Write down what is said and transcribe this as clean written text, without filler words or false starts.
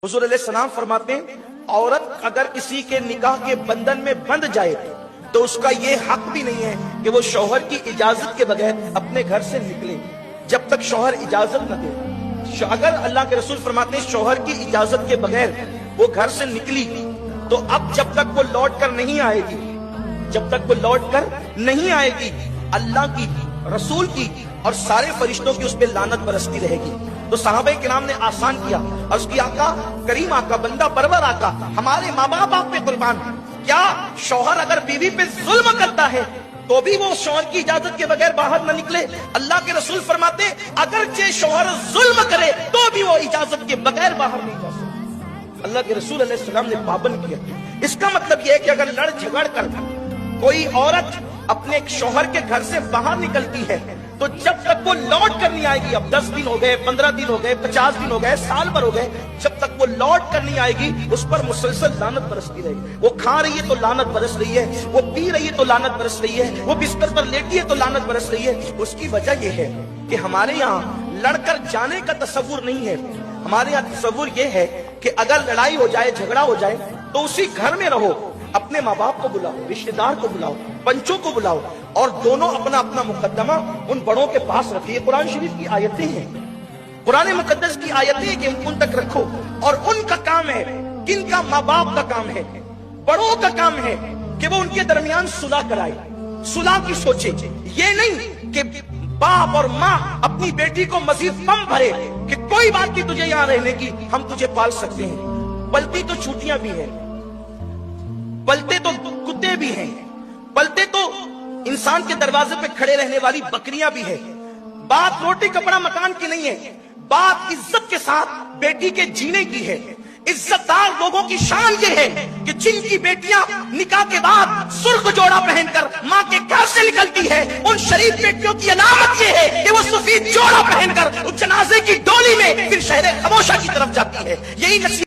हुजूर अलैहिस्सलाम फरमाते हैं, औरत अगर किसी के निकाह के बंधन में बंध जाए तो उसका ये हक भी नहीं है कि वो शौहर की इजाजत के बगैर अपने घर से निकले जब तक शौहर इजाजत न दे। अगर अल्लाह के रसूल फरमाते हैं शौहर की इजाजत के बगैर वो घर से निकली तो अब जब तक वो लौट कर नहीं आएगी, जब तक वो लौट कर नहीं आएगी, अल्लाह की, रसूल की और सारे फरिश्तों की उस पर लानत बरसती रहेगी। तो सहाबे किराम ने आसान किया और उसकी आका, करीम आका, बंदा परवर आका, हमारे माँ बाप आप पे कुर्बान, क्या शौहर अगर बीवी पे जुल्म करता है तो भी वो शौहर की इजाजत के बगैर बाहर न निकले? अल्लाह के रसूल फरमाते अगर जे शौहर जुल्म करे तो भी वो इजाजत के बगैर बाहर नहीं जा सकता। अल्लाह के रसूल अलैहि सलाम ने पाबंद किया। इसका मतलब यह है कि अगर लड़ झगड़ कर कोई औरत अपने शौहर के घर से बाहर निकलती है तो जब तक वो लौट कर नहीं आएगी, अब 10 दिन हो गए, 15 दिन हो गए, 50 दिन हो गए, साल भर हो गए, जब तक वो लौट कर नहीं आएगी उस पर मुसलसल लानत बरसती रहेगी। वो खा रही है तो लानत बरस रही है, वो पी रही है तो लानत बरस रही है, वो बिस्तर पर लेटी है तो लानत बरस रही है। उसकी वजह यह है कि हमारे यहाँ लड़कर जाने का तस्वुर नहीं है। हमारे यहाँ तस्वुर यह है कि अगर लड़ाई हो जाए, झगड़ा हो जाए तो उसी घर में रहो, अपने माँ बाप को बुलाओ, रिश्तेदार को बुलाओ, पंचों को बुलाओ और दोनों अपना अपना मुकद्दमा उन बड़ों के पास रखिए। कुरान शरीफ की आयतें हैं, कुरान मुकद्दस की आयतें कि उन तक रखो और उनका काम है, किनका? माँ बाप का काम है, बड़ों का काम है कि वो उनके दरमियान सुलह कराए, सुलह की सोचे। ये नहीं कि बाप और माँ अपनी बेटी को मजीद कम भरे कि कोई बात नहीं तुझे यहाँ रहने की, हम तुझे पाल सकते हैं। पलती तो छुट्टियां भी हैं, पलते तो कुत्ते भी हैं, पलते तो इंसान के दरवाजे पे खड़े रहने वाली बकरियां भी है। बात रोटी कपड़ा मकान की नहीं है, बात इज्जत के साथ बेटी के जीने की है। इज्जतदार लोगों की शान ये है कि जिनकी बेटियां निकाह के बाद सुर्ख जोड़ा पहनकर माँ के घर से निकलती है, उन शरीफ बेटियों की अलामत ये है कि वो सफेद जोड़ा पहनकर उस जनाजे की डोली में फिर शहर खमोशा की तरफ जाती है। यही नसीब